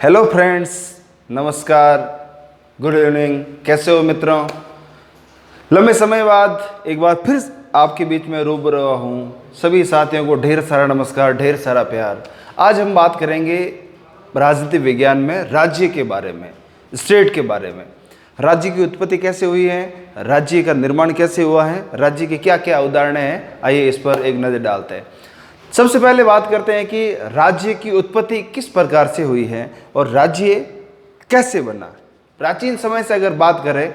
Hello friends, नमस्कार, good evening. कैसे हो मित्रों? लंबे समय बाद एक बार फिर आपके बीच में रूबरू हुआ हूँ। सभी साथियों को ढेर सारा नमस्कार, ढेर सारा प्यार। आज हम बात करेंगे राजनीति विज्ञान में राज्य के बारे में, स्टेट के बारे में। राज्य की उत्पत्ति कैसे हुई है, राज्य का निर्माण कैसे हुआ है, राज्य के क्या क्या उदाहरण हैं, आइए इस पर एक नज़र डालते हैं। सबसे पहले बात करते हैं कि राज्य की उत्पत्ति किस प्रकार से हुई है और राज्य कैसे बना। प्राचीन समय से अगर बात करें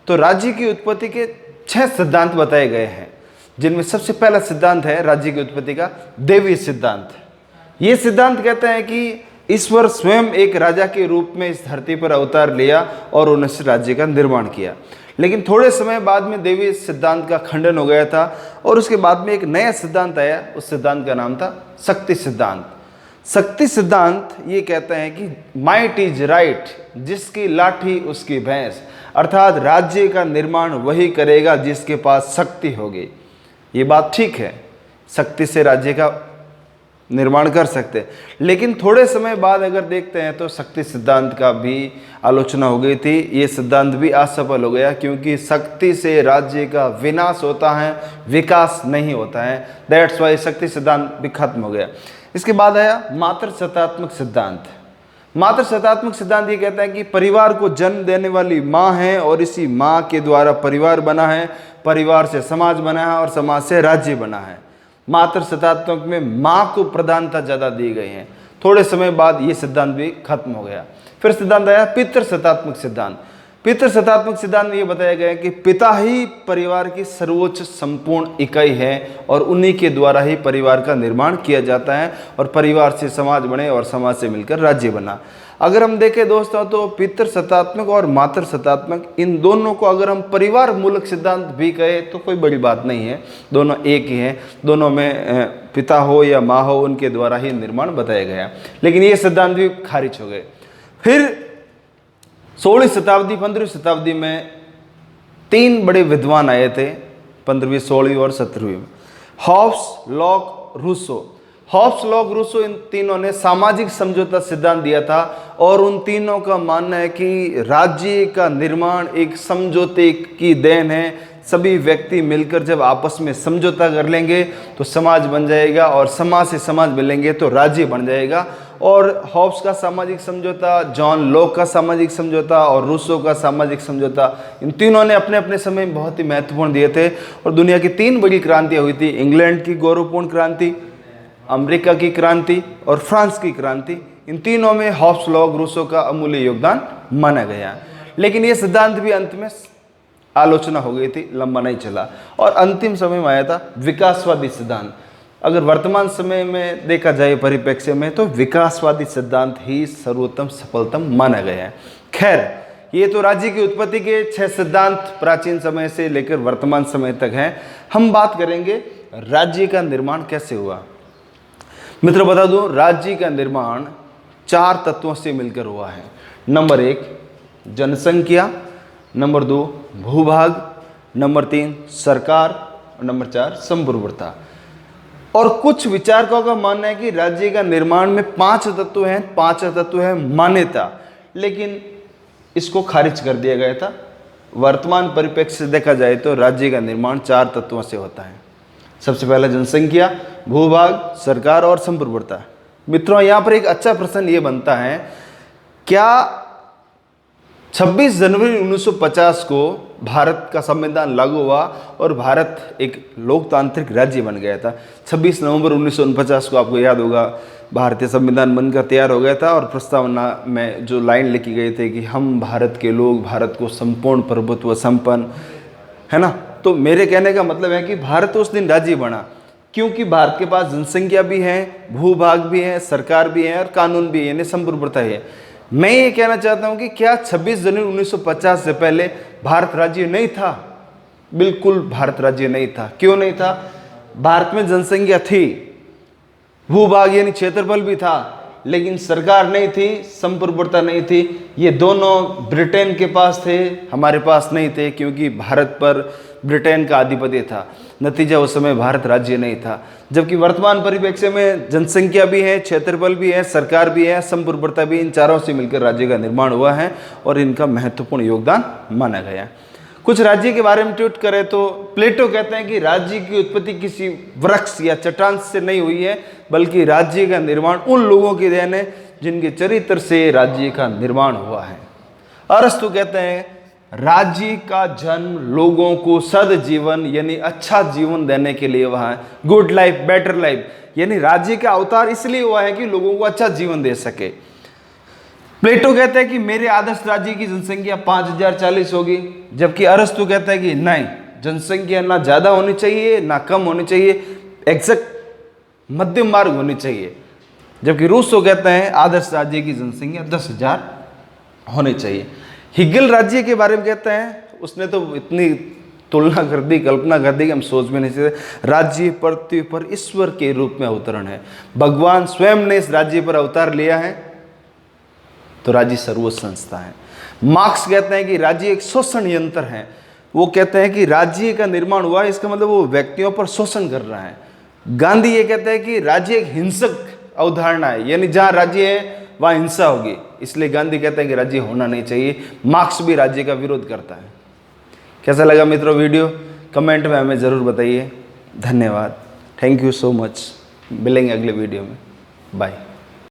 तो राज्य की उत्पत्ति के 6 सिद्धांत बताए गए हैं, जिनमें सबसे पहला सिद्धांत है राज्य की उत्पत्ति का दैवीय सिद्धांत। ये सिद्धांत कहते हैं कि ईश्वर स्वयं एक राजा के रूप में इस धरती पर अवतार लिया और उन्होंने राज्य का निर्माण किया। लेकिन थोड़े समय बाद में दैवीय सिद्धांत का खंडन हो गया था और उसके बाद में एक नया सिद्धांत आया। उस सिद्धांत का नाम था शक्ति सिद्धांत। शक्ति सिद्धांत ये कहते हैं कि माइट इज राइट, जिसकी लाठी उसकी भैंस, अर्थात राज्य का निर्माण वही करेगा जिसके पास शक्ति होगी। ये बात ठीक है, शक्ति से राज्य का निर्माण कर सकते हैं। लेकिन थोड़े समय बाद अगर देखते हैं तो शक्ति सिद्धांत का भी आलोचना हो गई थी। ये सिद्धांत भी असफल हो गया, क्योंकि शक्ति से राज्य का विनाश होता है, विकास नहीं होता है। दैट्स वाई शक्ति सिद्धांत भी खत्म हो गया। इसके बाद आया मातृसत्तात्मक सिद्धांत। मातृसत्तात्मक सिद्धांत ये कहता है कि परिवार को जन्म देने वाली माँ है और इसी माँ के द्वारा परिवार बना है, परिवार से समाज बना है और समाज से राज्य बना है। मातृसत्तात्मक में माँ को प्रधानता ज़्यादा दी गई है। थोड़े समय बाद ये सिद्धांत भी खत्म हो गया। फिर सिद्धांत आया पितृसत्तात्मक सिद्धांत। पितृसत्तात्मक सिद्धांत में ये बताया गया कि पिता ही परिवार की सर्वोच्च संपूर्ण इकाई है और उन्हीं के द्वारा ही परिवार का निर्माण किया जाता है और परिवार से समाज बने और समाज से मिलकर राज्य बना। अगर हम देखें दोस्तों तो पितृसत्तात्मक और मातृसत्तात्मक, इन दोनों को अगर हम परिवार मूलक सिद्धांत भी कहें तो कोई बड़ी बात नहीं है, दोनों एक ही हैं। दोनों में पिता हो या माँ हो, उनके द्वारा ही निर्माण बताया गया। लेकिन ये सिद्धांत भी खारिज हो गए। फिर 16वीं शताब्दी 15वीं शताब्दी में 3 बड़े विद्वान आए थे, 15वीं 16वीं और 17वीं में, Hobbes, Locke, Rousseau. Hobbes, Locke, Rousseau, इन तीनों ने सामाजिक समझौता सिद्धांत दिया था और उन तीनों का मानना है कि राज्य का निर्माण एक समझौते की देन है। सभी व्यक्ति मिलकर जब आपस में समझौता कर लेंगे तो समाज बन जाएगा और समाज से समाज मिलेंगे तो राज्य बन जाएगा। और हॉब्स का सामाजिक समझौता, जॉन लॉक का सामाजिक समझौता और रूसो का सामाजिक समझौता, इन तीनों ने अपने अपने समय में बहुत ही महत्वपूर्ण दिए थे। और दुनिया की 3 बड़ी क्रांतियाँ हुई थी, इंग्लैंड की गौरवपूर्ण क्रांति, अमेरिका की क्रांति और फ्रांस की क्रांति। इन तीनों में हॉब्स, लॉक, रूसो का अमूल्य योगदान माना गया। लेकिन ये सिद्धांत भी अंत में आलोचना हो गई थी, लंबा नहीं चला। और अंतिम समय में आया था विकासवादी सिद्धांत। अगर वर्तमान समय में देखा जाए परिप्रेक्ष्य में तो विकासवादी सिद्धांत ही सर्वोत्तम सफलतम माना गया है। खैर, ये तो राज्य की उत्पत्ति के 6 सिद्धांत प्राचीन समय से लेकर वर्तमान समय तक हैं। हम बात करेंगे राज्य का निर्माण कैसे हुआ। मित्रों बता दूं, राज्य का निर्माण 4 तत्वों से मिलकर हुआ है। नंबर 1 जनसंख्या, नंबर 2 भूभाग, नंबर 3 सरकार और नंबर 4 संप्रभुता। और कुछ विचारकों का मानना है कि राज्य का निर्माण में 5 तत्व हैं। 5 तत्व है मान्यता, लेकिन इसको खारिज कर दिया गया था। वर्तमान परिप्रेक्ष्य से देखा जाए तो राज्य का निर्माण 4 तत्वों से होता है। सबसे पहला जनसंख्या, भूभाग, सरकार और संप्रभुता। मित्रों, यहाँ पर एक अच्छा प्रश्न ये बनता है, क्या 26 जनवरी 1950 को भारत का संविधान लागू हुआ और भारत एक लोकतांत्रिक राज्य बन गया था। 26 नवंबर 1949 को आपको याद होगा भारतीय संविधान बनकर तैयार हो गया था और प्रस्तावना में जो लाइन लिखी गई थी कि हम भारत के लोग भारत को संपूर्ण प्रभुत्व संपन्न, है ना। तो मेरे कहने का मतलब है कि भारत उस दिन राज्य बना क्योंकि भारत के पास जनसंख्या भी है, भूभाग भी है, सरकार भी है और कानून भी है, यानी संप्रभुता है। मैं ये कहना चाहता हूं कि क्या 26 जनवरी 1950 से पहले भारत राज्य नहीं था? बिल्कुल भारत राज्य नहीं था। क्यों नहीं था? भारत में जनसंख्या थी, भूभाग यानी क्षेत्रफल भी था, लेकिन सरकार नहीं थी, संप्रभुता नहीं थी। ये दोनों ब्रिटेन के पास थे, हमारे पास नहीं थे, क्योंकि भारत पर ब्रिटेन का आधिपत्य था। नतीजा उस समय भारत राज्य नहीं था। जबकि वर्तमान परिप्रेक्ष्य में जनसंख्या भी है, क्षेत्रफल भी है, सरकार भी है, संप्रभुता भी, इन चारों से मिलकर राज्य का निर्माण हुआ है और इनका महत्वपूर्ण योगदान माना गया। कुछ राज्य के बारे में ट्वीट करें तो प्लेटो कहते हैं कि राज्य की उत्पत्ति किसी वृक्ष या चट्टान से नहीं हुई है, बल्कि राज्य का निर्माण उन लोगों की देन है जिनके चरित्र से राज्य का निर्माण हुआ है। अरस्तु कहते हैं राज्य का जन्म लोगों को सद्जीवन यानी अच्छा जीवन देने के लिए हुआ है। गुड लाइफ, बेटर लाइफ, यानी राज्य का अवतार इसलिए हुआ है कि लोगों को अच्छा जीवन दे सके। प्लेटो कहते हैं कि मेरे आदर्श राज्य की जनसंख्या 5040 होगी, जबकि अरस्तु कहता है कि नहीं, जनसंख्या ना ज़्यादा होनी चाहिए ना कम होनी चाहिए, एग्जैक्ट मध्यम मार्ग होनी चाहिए। जबकि रूसो कहते हैं आदर्श राज्य की जनसंख्या 10,000 होनी चाहिए। हिगल राज्य के बारे में कहते हैं, उसने तो इतनी तुलना कर दी, कल्पना कर दी कि हम सोच भी नहीं सकते। राज्य पृथ्वी पर ईश्वर के रूप में अवतरण है, भगवान स्वयं ने इस राज्य पर अवतार लिया है, तो राज्य सर्वोच्च संस्था है। मार्क्स कहते हैं कि राज्य एक शोषण यंत्र है। वो कहते हैं कि राज्य का निर्माण हुआ है, इसका मतलब वो व्यक्तियों पर शोषण कर रहा है। गांधी ये कहते हैं कि राज्य एक हिंसक अवधारणा है, यानी जहां राज्य है वहां हिंसा होगी, इसलिए गांधी कहते हैं कि राज्य होना नहीं चाहिए। मार्क्स भी राज्य का विरोध करता है। कैसा लगा मित्रों वीडियो? कमेंट में हमें ज़रूर बताइए। धन्यवाद, थैंक यू सो मच। मिलेंगे अगले वीडियो में, बाय।